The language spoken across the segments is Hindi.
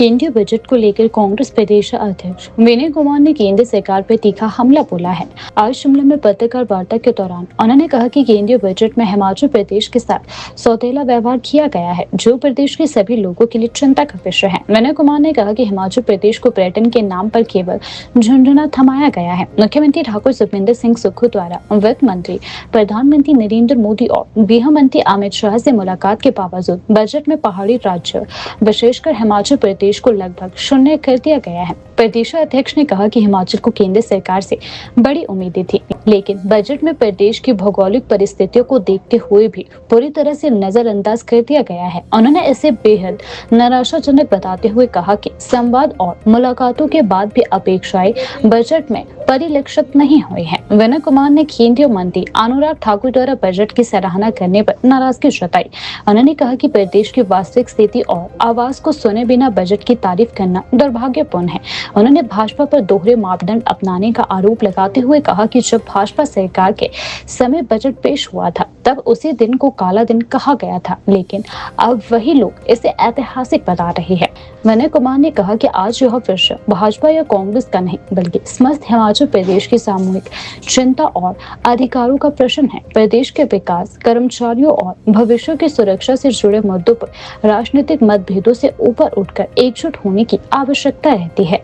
केंद्रीय बजट को लेकर कांग्रेस प्रदेश अध्यक्ष विनय कुमार ने केंद्र सरकार पर तीखा हमला बोला है। आज शिमला में पत्रकार वार्ता के दौरान उन्होंने कहा कि केंद्रीय बजट में हिमाचल प्रदेश के साथ सौतेला व्यवहार किया गया है, जो प्रदेश के सभी लोगों के लिए चिंता का विषय है। विनय कुमार ने कहा कि हिमाचल प्रदेश को पर्यटन के नाम पर केवल झुंझुना थमाया गया है। मुख्यमंत्री ठाकुर सुखविंदर सिंह सुक्खू द्वारा वित्त मंत्री, प्रधानमंत्री नरेंद्र मोदी और गृह मंत्री अमित शाह से मुलाकात के बावजूद बजट में पहाड़ी राज्य विशेषकर हिमाचल प्रदेश को लगभग शून्य कर दिया गया है। प्रदेश अध्यक्ष ने कहा कि हिमाचल को केंद्र सरकार से बड़ी उम्मीदें थी, लेकिन बजट में प्रदेश की भौगोलिक परिस्थितियों को देखते हुए भी पूरी तरह से नजरअंदाज कर दिया गया है। उन्होंने इसे बेहद निराशाजनक बताते हुए कहा कि संवाद और मुलाकातों के बाद भी अपेक्षाएं बजट में परिलक्षित नहीं हुई है। विनय कुमार ने केंद्रीय मंत्री अनुराग ठाकुर द्वारा बजट की सराहना करने पर नाराजगी जताई। उन्होंने कहा कि प्रदेश की वास्तविक स्थिति और आवाज को सुने बिना बजट की तारीफ करना दुर्भाग्यपूर्ण है। उन्होंने भाजपा पर दोहरे मापदंड अपनाने का आरोप लगाते हुए कहा कि जब भाजपा सरकार के समय बजट पेश हुआ था तब उसी दिन को काला दिन कहा गया था, लेकिन अब वही लोग इसे ऐतिहासिक बता रहे हैं। विनय कुमार ने कहा कि आज यह विषय भाजपा या कांग्रेस का नहीं बल्कि समस्त हिमाचल प्रदेश की सामूहिक चिंता और अधिकारों का प्रश्न है। प्रदेश के विकास, कर्मचारियों और भविष्य की सुरक्षा से जुड़े मुद्दों पर राजनीतिक मतभेदों से ऊपर उठकर एकजुट होने की आवश्यकता रहती है।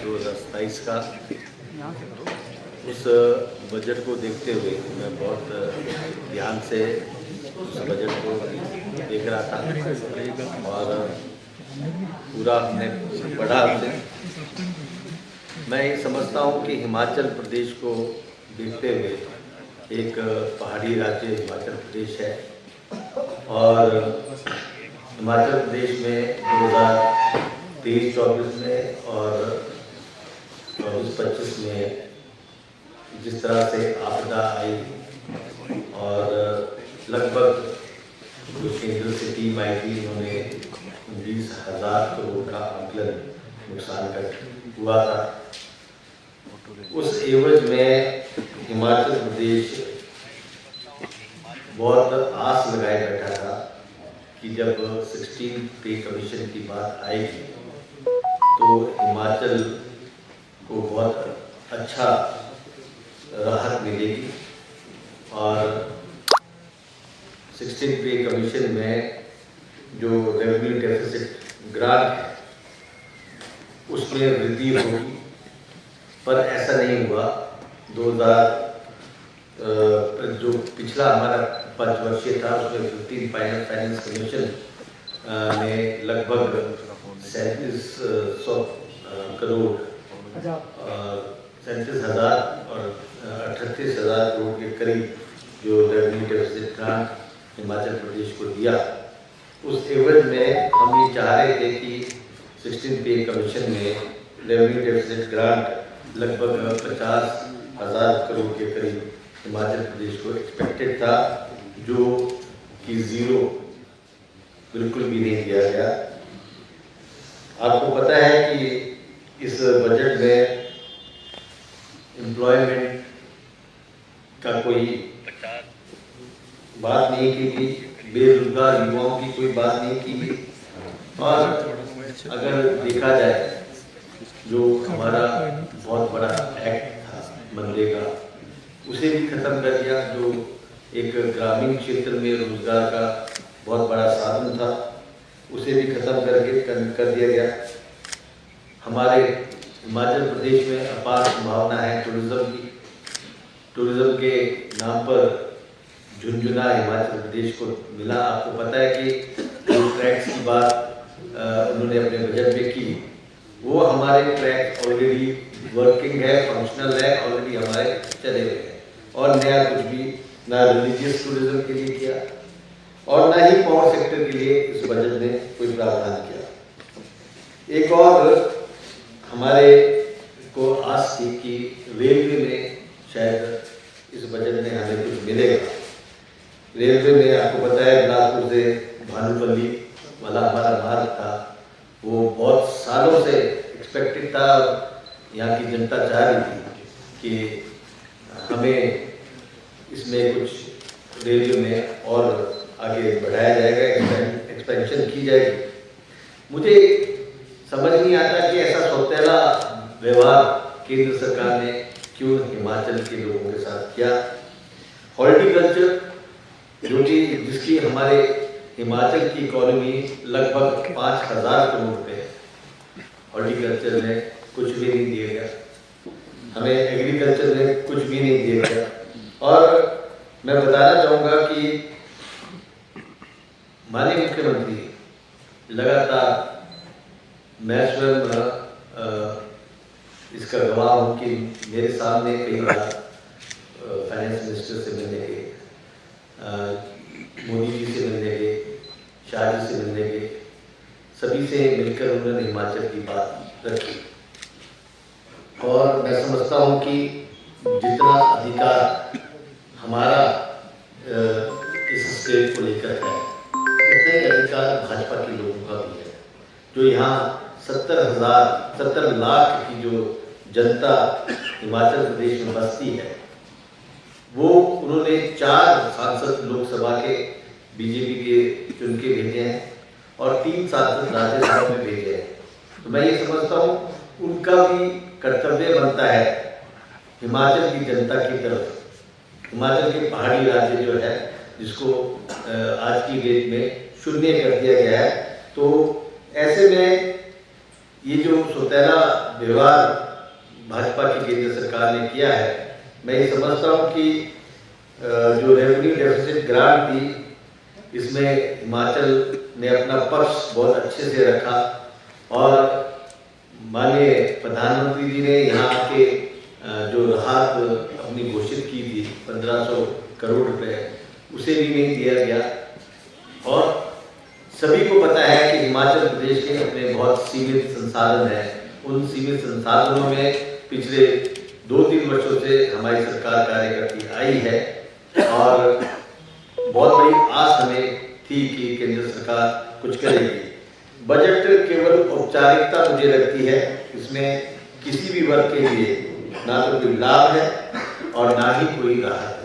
2027 का उस बजट को देखते हुए मैं बहुत ध्यान से उस बजट को देख रहा था और पूरा हमने पढ़ा हमने। मैं ये समझता हूँ कि हिमाचल प्रदेश को देखते हुए एक पहाड़ी राज्य हिमाचल प्रदेश है और हिमाचल प्रदेश में 2023-24 में और 24-25 में जिस तरह से आपदा आई और लगभग जो केंद्र से टीम आई थी उन्होंने 19,000 करोड़ का आंकलन नुकसान का हुआ था। उस एवज में हिमाचल प्रदेश बहुत आस लगाए बैठा था कि जब 16 पे कमीशन की बात आएगी तो हिमाचल को बहुत अच्छा राहत मिलेगी और 16 पे कमीशन में जो रेवेन्यू डेफिसिट ग्रांट है उसमें वृद्धि होगी, पर ऐसा नहीं हुआ। 2000 जो पिछला हमारा 5 वर्षीय था उसमें 15 फाइनेंस कमीशन ने लगभग 3700 करोड़ 37,000 और 38,000 करोड़ के करीब जो revenue deficit grant Himachal Pradesh को दिया। उस एवज में हम ये चाह रहे थे कि 16 पे कमीशन में रेवेन्यू डेफिसिट ग्रांट लगभग 50,000 करोड़ के करीब हिमाचल प्रदेश को एक्सपेक्टेड था, जो कि जीरो बिल्कुल भी नहीं दिया गया। आपको पता है कि इस बजट में एम्प्लॉयमेंट का कोई बात नहीं की गई, बेरोजगार युवाओं की कोई बात नहीं की गई और अगर देखा जाए जो हमारा बहुत बड़ा एक्ट था मनरेगा उसे भी खत्म कर दिया, जो एक ग्रामीण क्षेत्र में रोजगार का बहुत बड़ा साधन था उसे भी खत्म कर दिया गया। हमारे हिमाचल प्रदेश में अपार संभावना है टूरिज्म की। टूरिज्म के नाम पर झुंझुना हिमाचल प्रदेश को मिला। आपको पता है कि जो ट्रैक्स की बात उन्होंने अपने बजट में की, वो हमारे ट्रैक ऑलरेडी वर्किंग है, फंक्शनल है, ऑलरेडी हमारे चले हुए हैं और नया कुछ भी ना रिलीजियस टूरिज्म के लिए किया और ना ही पावर सेक्टर के लिए इस बजट ने कोई प्रावधान किया। एक और हमारे को आस थी कि रेलवे में शायद इस बजट में हमें कुछ मिलेगा। रेलवे में आपको पता है बिलासपुर से भानुपल्ली वाला हमारा मार्ग था, वो बहुत सालों से एक्सपेक्टेड था। यहाँ की जनता चाह रही थी कि हमें इसमें कुछ रेलवे में और आगे बढ़ाया जाएगा, एक्सपेंशन की जाएगी। मुझे समझ नहीं आता कि ऐसा सौतेला व्यवहार केंद्र सरकार ने क्यों हिमाचल के लोगों के साथ किया। हॉर्टिकल्चर जो कि जिसकी हमारे हिमाचल की इकोनॉमी लगभग 5,000 करोड़ रुपए है, हॉर्टिकल्चर में कुछ भी नहीं दिया गया, हमें एग्रीकल्चर में कुछ भी नहीं दिया गया। और मैं बताना चाहूँगा कि माननीय मुख्यमंत्री लगातार, मैं स्वयं इसका गवाह हूँ कि मेरे सामने कई बार फाइनेंस मिनिस्टर से मिलने के, मोदी जी से मिलने के, शाह जी से मिलने के, सभी से मिलकर उन्होंने हिमाचल की बात रखी। और मैं समझता हूँ कि जितना अधिकार हमारा इस स्टेट को लेकर है, उतना ही अधिकार भाजपा के लोगों का भी है। जो यहाँ 70 लाख की जो जनता हिमाचल प्रदेश में बसती है, वो उन्होंने 4 सांसद लोकसभा के बीजेपी के चुन के भेजे हैं और 3 सांसद राज्यसभा में भेजे हैं। तो मैं ये समझता हूँ उनका भी कर्तव्य बनता है हिमाचल की जनता की तरफ। हिमाचल के पहाड़ी राज्य जो है, जिसको आज की डेट में शून्य कर दिया गया है, तो ऐसे में ये जो सौतेला व्यवहार भाजपा की केंद्र सरकार ने किया है, मैं ये समझता हूँ कि जो रेवेन्यू डेफिसिट ग्रांट थी, इसमें हिमाचल ने अपना पक्ष बहुत अच्छे से रखा और माननीय प्रधानमंत्री जी ने यहाँ के जो राहत अपनी घोषित की थी 1500 करोड़ रुपए, उसे भी नहीं दिया गया। और सभी को पता है कि हिमाचल प्रदेश के अपने बहुत सीमित संसाधन हैं। उन सीमित संसाधनों में पिछले 2-3 वर्षों से हमारी सरकार कार्य करती आई है और बहुत बड़ी आस हमें थी कि केंद्र सरकार कुछ करेगी। बजट केवल औपचारिकता मुझे लगती है, इसमें किसी भी वर्ग के लिए ना तो कोई लाभ है और ना ही कोई राहत है।